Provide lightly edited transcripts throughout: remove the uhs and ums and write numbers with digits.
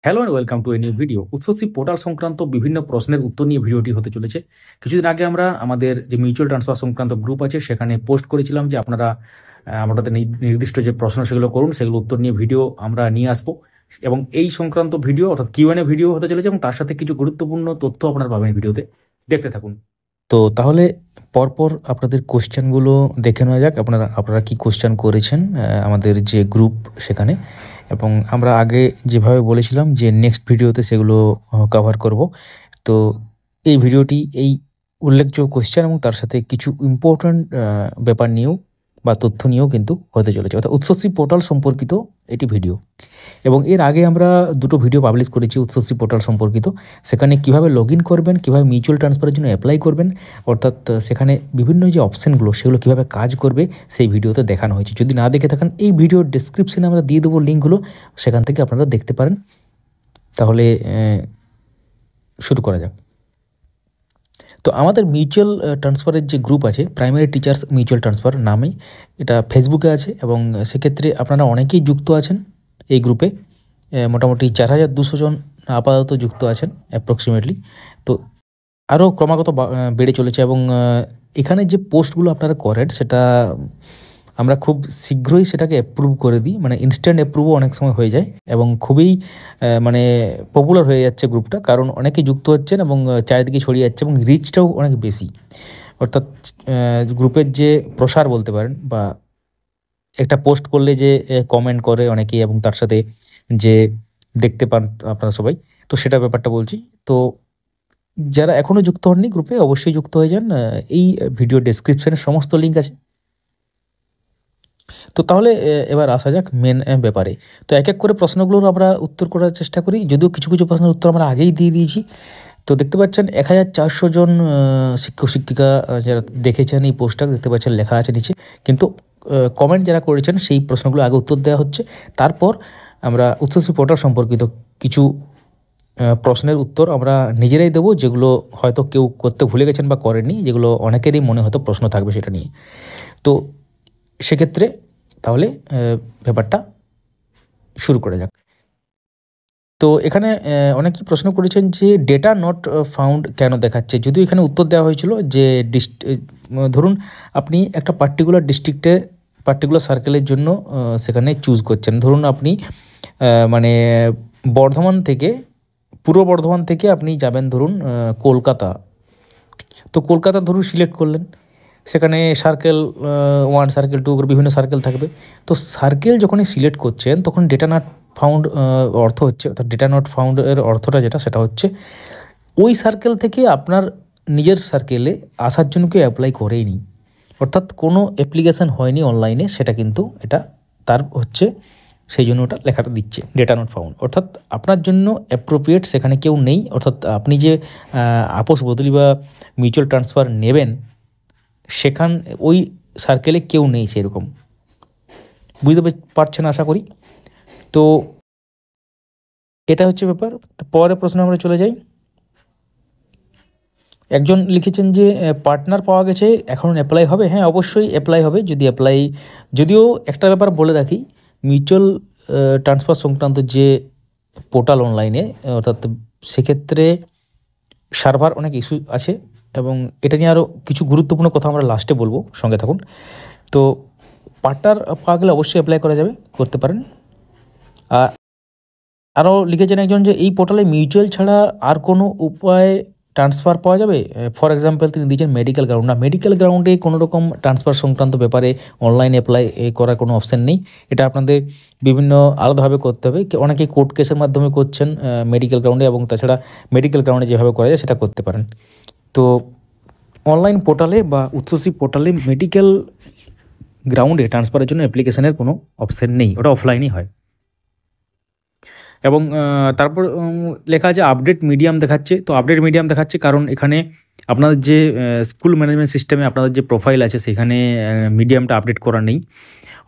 Hello and welcome to a new video. Utsashree portal সংক্রান্ত বিভিন্ন প্রশ্নের উত্তর নিয়ে ভিডিওটি হতে চলেছে। কিছুদিন আগে আমরা আমাদের যে মিউচুয়াল ট্রান্সফার সংক্রান্ত গ্রুপ আছে সেখানে পোস্ট করেছিলাম যে আপনারা আমাদের নির্দিষ্ট যে প্রশ্ন সেগুলো করুন, সেগুলো উত্তর নিয়ে ভিডিও আমরা নিয়ে আসবো। এবং এই সংক্রান্ত ভিডিও অর্থাৎ কিউএনএ ভিডিও হতে চলেছে এবং তার সাথে কিছু গুরুত্বপূর্ণ তথ্য আপনারা পাবেন ভিডিওতে। দেখতে থাকুন। তো তাহলে পরপর আপনাদের কোশ্চেনগুলো দেখে নেওয়া যাক, আপনারা কি কোশ্চেন করেছেন আমাদের যে গ্রুপ সেখানে। এবং আমরা আগে যেভাবে বলেছিলাম যে নেক্সট ভিডিওতে সেগুলো কভার করব। তো এই ভিডিওটি এই উল্লেখযোগ্য কোশ্চেন এবং তার সাথে কিছু ইম্পর্ট্যান্ট ব্যাপার নিয়েও বা তথ্য নিয়েও কিন্তু হতে চলেছে, অর্থাৎ উৎসশ্রী পোর্টাল সম্পর্কিত এটি ভিডিও। এবং এর আগে আমরা দুটো ভিডিও পাবলিশ করেছি উৎসশ্রী পোর্টাল সম্পর্কিত। সেখানে কিভাবে লগ ইন করবেন, কীভাবে মিউচুয়াল ট্রান্সফারের জন্য অ্যাপ্লাই করবেন, অর্থাৎ সেখানে বিভিন্ন যে অপশানগুলো সেগুলো কীভাবে কাজ করবে সেই ভিডিওতে দেখানো হয়েছে। যদি না দেখে থাকেন এই ভিডিওর ডেসক্রিপশনে আমরা দিয়ে দেবো লিঙ্কগুলো, সেখান থেকে আপনারা দেখতে পারেন। তাহলে শুরু করা যাক। তো আমাদের মিউচুয়াল ট্রান্সফারের যে গ্রুপ আছে, প্রাইমারি টিচার্স মিউচুয়াল ট্রান্সফার নামে, এটা ফেসবুকে আছে এবং সেক্ষেত্রে আপনারা অনেকেই যুক্ত আছেন এই গ্রুপে। মোটামুটি 4200 জন আপাতত যুক্ত আছেন অ্যাপ্রক্সিমেটলি। তো আরও ক্রমাগত বেড়ে চলেছে এবং এখানে যে পোস্টগুলো আপনারা করেন সেটা আমরা খুব শীঘ্রই সেটাকে অ্যাপ্রুভ করে দিই, মানে ইনস্ট্যান্ট অ্যাপ্রুভও অনেক সময় হয়ে যায় এবং খুবই মানে পপুলার হয়ে যাচ্ছে গ্রুপটা, কারণ অনেকে যুক্ত হচ্ছেন এবং চারিদিকে ছড়িয়ে যাচ্ছে এবং রিচটাও অনেক বেশি। অর্থাৎ গ্রুপের যে প্রসার বলতে পারেন, বা একটা পোস্ট করলে যে কমেন্ট করে অনেকেই এবং তার সাথে যে দেখতে পান আপনারা সবাই, তো সেটা ব্যাপারটা বলছি। তো যারা এখনও যুক্ত হননি গ্রুপে অবশ্যই যুক্ত হয়ে যান, এই ভিডিও ডেসক্রিপশনে সমস্ত লিঙ্ক আছে। তো তাহলে এবার আসা যাক মেন ব্যাপারে। তো এক এক করে প্রশ্নগুলোর আমরা উত্তর করার চেষ্টা করি, যদিও কিছু কিছু প্রশ্নের উত্তর আমরা আগেই দিয়ে দিয়েছি। তো দেখতে পাচ্ছেন 1400 জন শিক্ষক শিক্ষিকা যারা দেখেছেন এই পোস্টটা, দেখতে পাচ্ছেন লেখা আছে নিচে, কিন্তু কমেন্ট যারা করেছেন সেই প্রশ্নগুলো আগে উত্তর দেওয়া হচ্ছে। তারপর আমরা উৎসশ্রী পোর্টাল সম্পর্কিত কিছু প্রশ্নের উত্তর আমরা নিজেরাই দেবো, যেগুলো হয়তো কেউ করতে ভুলে গেছেন বা করেননি, যেগুলো অনেকেরই মনে হয়তো প্রশ্ন থাকবে সেটা নিয়ে। তো সেক্ষেত্রে তাহলে ব্যাপারটা শুরু করা যাক। তো এখানে অনেকেই প্রশ্ন করেছেন যে ডেটা নট ফাউন্ড কেন দেখাচ্ছে, যদিও এখানে উত্তর দেওয়া হয়েছিল যে ধরুন আপনি একটা পার্টিকুলার ডিস্ট্রিক্টে পার্টিকুলার সার্কেলের জন্য সেখানে চুজ করছেন। ধরুন আপনি মানে বর্ধমান থেকে, পূর্ব বর্ধমান থেকে আপনি যাবেন ধরুন কলকাতা। তো কলকাতা ধরুন সিলেক্ট করলেন, সেখানে সার্কেল 1 সার্কেল 2 করে বিভিন্ন সার্কেল থাকবে। তো সার্কেল যখনই সিলেক্ট করছেন তখন ডেটা নট ফাউন্ড অর্থ হচ্ছে, অর্থাৎ ডেটা নট ফাউন্ডের অর্থটা যেটা সেটা হচ্ছে ওই সার্কেল থেকে আপনার নিজের সার্কেলে আসার জন্য কেউ অ্যাপ্লাই করেইনি, অর্থাৎ কোনো অ্যাপ্লিকেশান হয়নি অনলাইনে, সেটা কিন্তু এটা তার হচ্ছে, সেই জন্য ওটা লেখাটা দিচ্ছে ডেটা নট ফাউন্ড, অর্থাৎ আপনার জন্য অ্যাপ্রোপ্রিয়েট সেখানে কেউ নেই। অর্থাৎ আপনি যে আপোষ বদলি বা মিউচুয়াল ট্রান্সফার নেবেন সেখান ওই সার্কেলে কেউ নেই সেরকম। বুঝতে পারছেন আশা করি। তো এটা হচ্ছে ব্যাপার। তো পরের প্রশ্ন আমরা চলে যাই। একজন লিখেছেন যে পার্টনার পাওয়া গেছে, এখন অ্যাপ্লাই হবে। হ্যাঁ, অবশ্যই অ্যাপ্লাই হবে। যদিও একটা ব্যাপার বলে রাখি, মিউচুয়াল ট্রান্সফার সংক্রান্ত যে পোর্টাল অনলাইনে, অর্থাৎ সেক্ষেত্রে সার্ভার অনেক ইস্যু আছে এবং এটা নিয়ে আরও কিছু গুরুত্বপূর্ণ কথা আমরা লাস্টে বলবো, সঙ্গে থাকুন। তো পার্টনার পাওয়া গেলে অবশ্যই অ্যাপ্লাই করা যাবে, করতে পারেন। আরও লিখেছেন একজন যে এই পোর্টালে মিউচুয়াল ছাড়া আর কোনো উপায় ট্রান্সফার পাওয়া যাবে। ফর এক্সাম্পল তিনি দিয়েছেন মেডিকেল গ্রাউন্ড। না, মেডিকেল গ্রাউন্ডে কোনো রকম ট্রান্সফার সংক্রান্ত ব্যাপারে অনলাইন অ্যাপ্লাই করার কোনো অপশান নেই। এটা আপনাদের বিভিন্ন আলাদাভাবে করতে হবে। অনেকেই কোর্ট কেসের মাধ্যমে করছেন মেডিকেল গ্রাউন্ডে, এবং তাছাড়া মেডিকেল গ্রাউন্ডে যেভাবে করা যায় সেটা করতে পারেন। তো অনলাইন পোর্টালে বা উৎসশ্রী পোর্টালে মেডিকেল গ্রাউন্ডে ট্রান্সফারের জন্য অ্যাপ্লিকেশনের কোনো অপশান নেই, ওটা অফলাইনই হয়। এবং তারপর লেখা আছে আপডেট মিডিয়াম দেখাচ্ছে। তো আপডেট মিডিয়াম দেখাচ্ছে কারণ এখানে আপনাদের যে স্কুল ম্যানেজমেন্ট সিস্টেমে আপনাদের যে প্রোফাইল আছে সেখানে মিডিয়ামটা আপডেট করা নেই,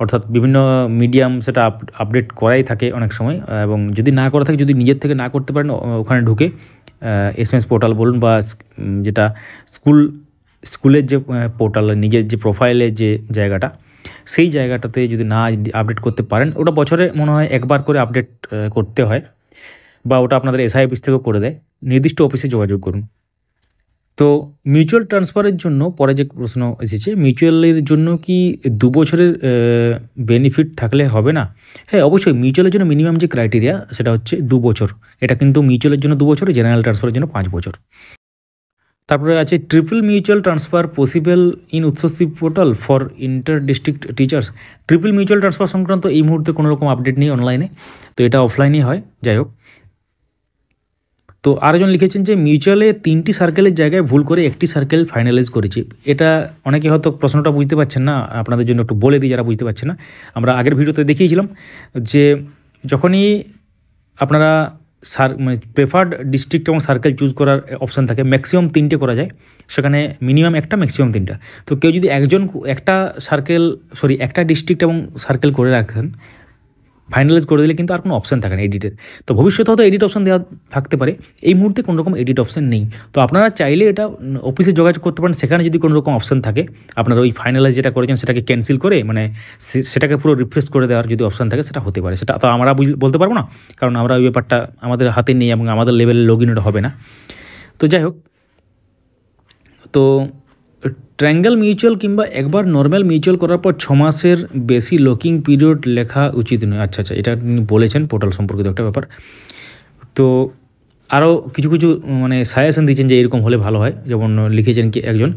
অর্থাৎ বিভিন্ন মিডিয়াম সেটা আপডেট করাই থাকে অনেক সময়। এবং যদি না করা থাকে, যদি নিজের থেকে না করতে পারেন, ওখানে ঢুকে এসএমএস পোর্টাল বলুন বা যেটা স্কুলের যে পোর্টাল, নিজের যে প্রোফাইলের যে জায়গাটা, সেই জায়গাটাতে যদি না আপডেট করতে পারেন, ওটা বছরে মনে হয় একবার করে আপডেট করতে হয়। বা ওটা আপনাদের এসআই অফিস থেকেও করে দেয়, নির্দিষ্ট অফিসে যোগাযোগ করুন। তো মিউচুয়াল ট্রান্সফারের জন্য পরে যে প্রশ্ন এসেছে, মিউচুয়ালের জন্য কি 2 বছরের বেনিফিট থাকলে হবে না? হ্যাঁ, অবশ্যই মিউচুয়ালের জন্য মিনিমাম যে ক্রাইটেরিয়া সেটা হচ্ছে 2 বছর। এটা কিন্তু মিউচুয়ালের জন্য 2 বছর, জেনারেল ট্রান্সফারের জন্য 5 বছর। তারপরে আছে triple mutual transfer possible in Utsashree portal for inter district teachers. Triple mutual transfer সংক্রান্ত এই মুহূর্তে কোনো রকম আপডেট নেই অনলাইনে, তো এটা অফলাইনেই হয়। যাই হোক, তো আরেকজন লিখেছেন যে মিউচুয়ালে 3টি সার্কেলের জায়গায় ভুল করে একটি সার্কেল ফাইনালাইজ করেছি। এটা অনেকে হয়তো প্রশ্নটা বুঝতে পারছেন না, আপনাদের জন্য একটু বলে দিই যারা বুঝতে পারছেন না। আমরা আগের ভিডিওতে দেখিয়েছিলাম যে যখনই আপনারা মানে প্রেফার্ড ডিস্ট্রিক্ট এবং সার্কেল চুজ করার অপশান থাকে, ম্যাক্সিমাম 3টে করা যায়, সেখানে মিনিমাম একটা, ম্যাক্সিমাম 3টা। তো কেউ যদি একটা ডিস্ট্রিক্ট এবং সার্কেল করে রাখেন, ফাইনালাইজ করে দিলে কিন্তু আর কোনো অপশান থাকে না এডিটের। তো ভবিষ্যতে হয়তো এডিট অপশান দেওয়া থাকতে পারে, এই মুহূর্তে কোনো রকম এডিট অপশান নেই। তো আপনারা চাইলে এটা অফিসে যোগাযোগ করতে পারেন, সেখানে যদি কোনো রকম অপশান থাকে আপনারা ওই ফাইনালাইজ যেটা করেছেন সেটাকে ক্যান্সেল করে, মানে সেটাকে পুরো রিফ্রেশ করে দেওয়ার যদি অপশান থাকে সেটা হতে পারে। সেটা তো আমরা বলতে পারবো না, কারণ আমরা ওই ব্যাপারটা আমাদের হাতে নেই এবং আমাদের লেভেলে লগ ইন হবে না। তো যাই হোক, তো ট্রায়াঙ্গেল মিউচুয়াল কিংবা একবার নর্মাল মিউচুয়াল করার পর 6 মাসের বেশি লকিং পিরিয়ড লেখা উচিত নয়। আচ্ছা, এটা তিনি বলেছেন পোর্টাল সম্পর্কিত একটা ব্যাপার। তো আরও কিছু মানে সাজেশন দিয়েছেন যে এরকম হলে ভালো হয়। যেমন লিখেছেন কি একজন,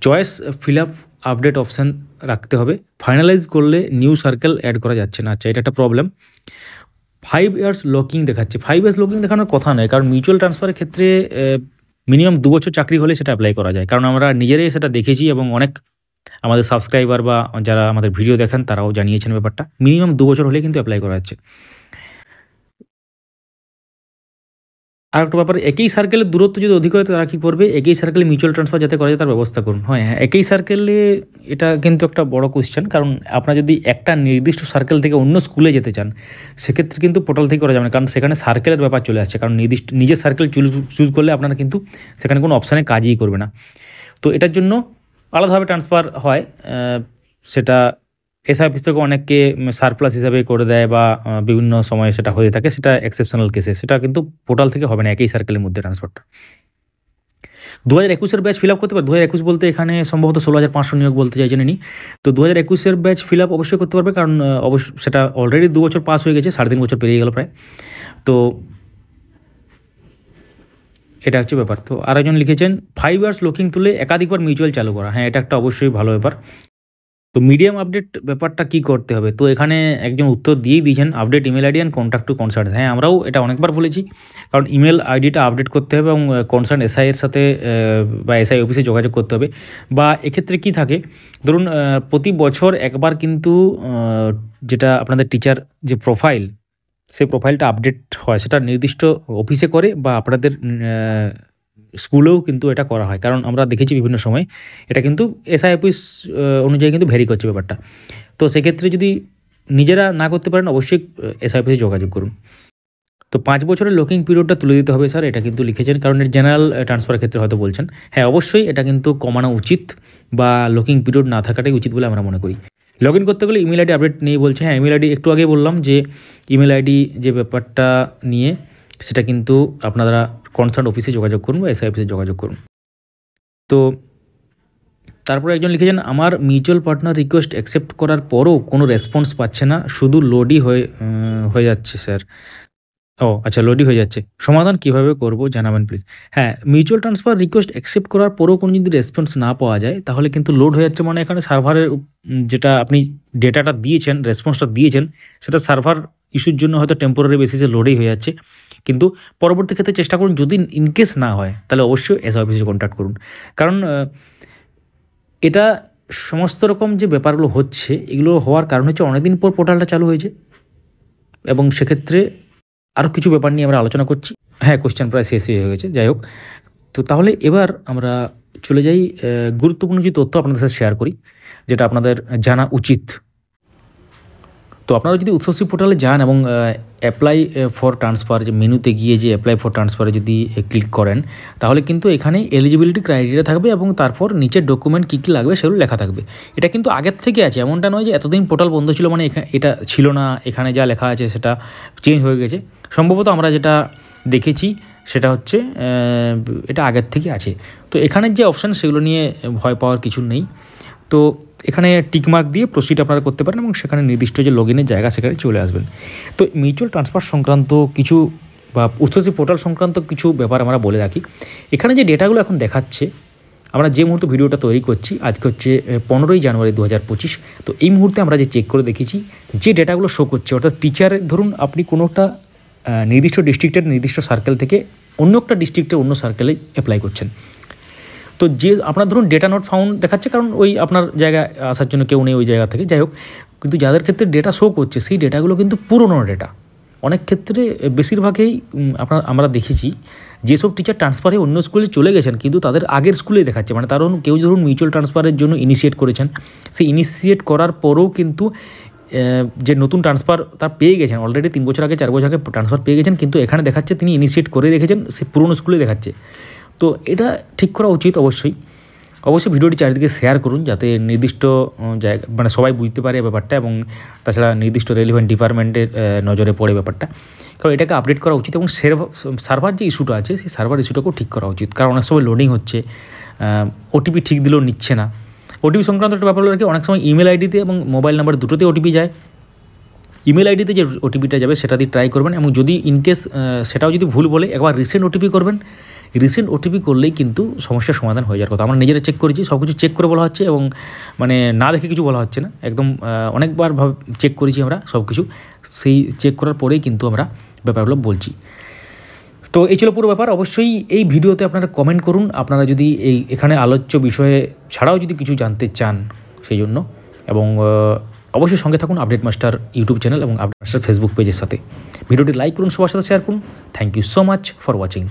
choice fill up update option রাখতে হবে, ফাইনালাইজ করলে নিউ সার্কেল অ্যাড করা যাচ্ছে না। আচ্ছা, এটা একটা প্রবলেম। 5 ইয়ার্স লকিং দেখাচ্ছে। 5 ইয়ার্স লকিং দেখানোর কথা নয়, কারণ মিউচুয়াল ট্রান্সফারের ক্ষেত্রে মিনিমাম 2 বছর চাকরি হলে সেটা অ্যাপ্লাই করা যায়, কারণ আমরা নিজেরাই সেটা দেখেছি এবং অনেক আমাদের সাবস্ক্রাইবার বা যারা আমাদের ভিডিও দেখেন তারাও জানিয়েছেন ব্যাপারটা। মিনিমাম 2 বছর হলে কিন্তু অ্যাপ্লাই করা যাচ্ছে। আর একটা ব্যাপার, একই সার্কেলের দূরত্ব যদি অধিক হয় তারা কী করবে, একই সার্কেলে মিউচুয়াল ট্রান্সফার যাতে করা যায় তার ব্যবস্থা করুন। হ্যাঁ, একই সার্কেলে এটা কিন্তু একটা বড় কোয়েশ্চেন, কারণ আপনারা যদি একটা নির্দিষ্ট সার্কেল থেকে অন্য স্কুলে যেতে চান সেক্ষেত্রে কিন্তু পোর্টাল থেকে করা যাবে না, কারণ সেখানে সার্কেলের ব্যাপার চলে আসছে। কারণ নিজের সার্কেল চুজ করলে আপনারা কিন্তু সেখানে কোনো অপশানে কাজই করবে না। তো এটার জন্য আলাদাভাবে ট্রান্সফার হয়, সেটা এসআই অফিস থেকে অনেককে সারপ্লাস হিসাবে করে দেয় বা বিভিন্ন সময়ে সেটা হয়ে থাকে, সেটা এক্সেপশনাল কেসে, সেটা কিন্তু পোর্টাল থেকে হবে না একই সার্কেলের মধ্যে ট্রান্সফারটা। 2021-এর ব্যাচ ফিল আপ করতে পারবে। 2021 বলতে এখানে সম্ভবত 16,500 নিয়োগ বলতে চাইছেন ইনি। তো 2021-এর ব্যাচ ফিল আপ অবশ্যই করতে পারবে, কারণ সেটা অলরেডি 2 বছর পাস হয়ে গেছে, 3.5 বছর পেরিয়ে গেল প্রায়। তো এটা হচ্ছে ব্যাপার। তো আরেকজন লিখেছেন 5 ইয়ার্স লকিং তুলে একাধিকবার মিউচুয়াল চালু করা। হ্যাঁ, এটা একটা অবশ্যই ভালো ব্যাপার। তো মিডিয়াম আপডেট ব্যাপারটা কি করতে হবে, তো এখানে একজন উত্তর দিয়েই দিয়েছেন, update email ID and contact two concern. হ্যাঁ, আমরাও এটা অনেকবার বলেছি, কারণ ইমেল আইডিটা আপডেট করতে হবে এবং কনসার্ন এসআইয়ের সাথে বা এসআই অফিসে যোগাযোগ করতে হবে। বা এক্ষেত্রে কি থাকে, ধরুন প্রতি বছর একবার কিন্তু যেটা আপনাদের টিচার যে প্রোফাইল, সেই প্রোফাইলটা আপডেট হয়, সেটা নির্দিষ্ট অফিসে করে বা আপনাদের স্কুলেও কিন্তু এটা করা হয়, কারণ আমরা দেখেছি বিভিন্ন সময় এটা কিন্তু এসআই অফিস অনুযায়ী কিন্তু ভ্যারি করছে ব্যাপারটা। তো সেক্ষেত্রে যদি নিজেরা না করতে পারেন অবশ্যই এসআই অফিসে যোগাযোগ করুন। তো 5 বছরের লকিং পিরিয়ডটা তুলে দিতে হবে স্যার, এটা কিন্তু লিখেছেন, কারণ এর জেনারেল ট্রান্সফারের ক্ষেত্রে হয়তো বলছেন। হ্যাঁ, অবশ্যই এটা কিন্তু কমানো উচিত বা লকিং পিরিয়ড না থাকাটাই উচিত বলে আমরা মনে করি। লগ ইন করতে গেলে ইমেল আইডি আপডেট নেই বলছে। হ্যাঁ, ইমেল আইডি একটু আগে বললাম যে ইমেল আইডি যে ব্যাপারটা নিয়ে সেটা কিন্তু আপনারা কনসার্ন অফিসে যোগাযোগ করুন বা এসআই অফিসে যোগাযোগ করুন। তো তারপরে একজন লিখেছেন, আমার মিউচুয়াল পার্টনার রিকোয়েস্ট অ্যাকসেপ্ট করার পরও কোনো রেসপন্স পাচ্ছে না, শুধু লোডই হয়ে যাচ্ছে স্যার। ও আচ্ছা, লোডই হয়ে যাচ্ছে, সমাধান কীভাবে করব জানাবেন প্লিজ। হ্যাঁ, মিউচুয়াল ট্রান্সফার রিকোয়েস্ট অ্যাকসেপ্ট করার পরেও কোনো যদি রেসপন্স না পাওয়া যায় তাহলে কিন্তু লোড হয়ে যাচ্ছে, মানে এখানে সার্ভারের যেটা আপনি ডেটাটা দিয়েছেন, রেসপন্সটা দিয়েছেন, সেটা সার্ভার ইস্যুর জন্য হয়তো টেম্পোরারি বেসিসে লোডেই হয়ে যাচ্ছে। কিন্তু পরবর্তী ক্ষেত্রে চেষ্টা করুন, যদি ইনকেস না হয় তাহলে অবশ্যই এসআই অফিসে কন্ট্যাক্ট করুন, কারণ এটা সমস্ত রকম যে ব্যাপারগুলো হচ্ছে এগুলো হওয়ার কারণ হচ্ছে অনেকদিন পর পোর্টালটা চালু হয়েছে এবং সেক্ষেত্রে আরও কিছু ব্যাপার নিয়ে আমরা আলোচনা করছি। হ্যাঁ, কোশ্চেন প্রায় শেষ হয়ে গেছে। যাই হোক, তো তাহলে এবার আমরা চলে যাই গুরুত্বপূর্ণ কিছু তথ্য আপনাদের সাথে শেয়ার করি যেটা আপনাদের জানা উচিত। তো আপনারা যদি উৎসবসি পোর্টালে যান এবং অ্যাপ্লাই ফর ট্রান্সফার যে মেনুতে গিয়ে যে অ্যাপ্লাই ফর ট্রান্সফারে যদি ক্লিক করেন তাহলে কিন্তু এখানে এলিজিবিলিটি ক্রাইটেরিয়া থাকবে এবং তারপর নিচের ডকুমেন্ট কী কী লাগবে সেগুলো লেখা থাকবে। এটা কিন্তু আগের থেকে আছে, এমনটা নয় যে এতদিন পোর্টাল বন্ধ ছিল মানে এটা ছিল না, এখানে যা লেখা আছে সেটা চেঞ্জ হয়ে গেছে। সম্ভবত আমরা যেটা দেখেছি সেটা হচ্ছে এটা আগের থেকে আছে। তো এখানের যে অপশান সেগুলো নিয়ে ভয় পাওয়ার কিছু নেই। তো এখানে টিকমার্ক দিয়ে প্রসিড আপনারা করতে পারেন এবং সেখানে নির্দিষ্ট যে লগ ইনের জায়গা সেখানে চলে আসবেন। তো মিউচুয়াল ট্রান্সফার সংক্রান্ত কিছু বা উচ্চশিক্ষা পোর্টাল সংক্রান্ত কিছু ব্যাপার আমরা বলে রাখি। এখানে যে ডেটাগুলো এখন দেখাচ্ছে, আমরা যে মুহূর্তে ভিডিওটা তৈরি করছি আজকে হচ্ছে 15ই জানুয়ারি 2025। তো এই মুহূর্তে আমরা যে চেক করে দেখেছি যে ডেটাগুলো শো করছে, অর্থাৎ টিচারের ধরুন আপনি কোনো একটা নির্দিষ্ট ডিস্ট্রিক্টের নির্দিষ্ট সার্কেল থেকে অন্য একটা ডিস্ট্রিক্টের অন্য সার্কেলে অ্যাপ্লাই করছেন। তো যে আপনার ধরুন ডেটা নট ফাউন্ড দেখাচ্ছে, কারণ ওই আপনার জায়গায় আসার জন্য কেউ নেই ওই জায়গা থেকে, যাই হোক। কিন্তু যাদের ক্ষেত্রে ডেটা শো করছে সেই ডেটাগুলো কিন্তু পুরনো ডেটা। অনেক ক্ষেত্রে বেশিরভাগই আমরা দেখেছি যেসব টিচার ট্রান্সফারে অন্য স্কুলে চলে গেছেন কিন্তু তাদের আগের স্কুলেই দেখাচ্ছে, মানে তার কেউ ধরুন মিউচুয়াল ট্রান্সফারের জন্য ইনিশিয়েট করেছেন, সেই ইনিশিয়েট করার পরেও কিন্তু যে নতুন ট্রান্সফার তার পেয়ে গেছেন, অলরেডি 3 বছর আগে 4 বছর আগে ট্রান্সফার পেয়ে গেছেন, কিন্তু এখানে দেখাচ্ছে তিনি ইনিশিয়েট করে রেখেছেন, সে পুরনো স্কুলে দেখাচ্ছে। তো এটা ঠিক করা উচিত অবশ্যই। ভিডিওটি চারিদিকে শেয়ার করুন যাতে নির্দিষ্ট জায়গা মানে সবাই বুঝতে পারে ব্যাপারটা, এবং তাছাড়া নির্দিষ্ট রেলিভেন্ট ডিপার্টমেন্টের নজরে পড়ে ব্যাপারটা, কারণ এটাকে আপডেট করা উচিত। এবং সার্ভার যে ইস্যুটা আছে সেই সার্ভার ইস্যুটাকেও ঠিক করা উচিত, কারণ অনেক সময় লোডিং হচ্ছে, ওটিপি ঠিক দিলেও নিচ্ছে না। ওটিপি সংক্রান্ত একটা ব্যাপার হলো কি, অনেক সময় ইমেল আইডিতে এবং মোবাইল নাম্বার দুটোতে ওটিপি যায়। ইমেল আইডিতে যে ওটিপিটা যাবে সেটা দিয়ে ট্রাই করবেন, এবং যদি ইনকেস সেটাও যদি ভুল বলে একবার রিসেন্ট ওটিপি করবেন। রিসেন্ট ওটিপি করলেই কিন্তু সমস্যার সমাধান হয়ে যাওয়ার কথা। আমরা নিজেরা চেক করেছি, সব কিছু চেক করে বলা হচ্ছে, এবং মানে না দেখে কিছু বলা হচ্ছে না, একদম অনেকবার চেক করেছি আমরা সব কিছু, সেই চেক করার পরেই কিন্তু আমরা ব্যাপারগুলো বলছি। তো এই ছিল পুরো ব্যাপার। অবশ্যই এই ভিডিওতে আপনারা কমেন্ট করুন আপনারা যদি এখানে আলোচ্য বিষয়ে ছাড়াও যদি কিছু জানতে চান সেই জন্য, এবং অবশ্যই সঙ্গে থাকুন আপডেট মাস্টার ইউটিউব চ্যানেল এবং আপডেট মাস্টার ফেসবুক পেজের সাথে। ভিডিওটি লাইক করুন, সবার সাথে শেয়ার করুন। Thank you so much for watching.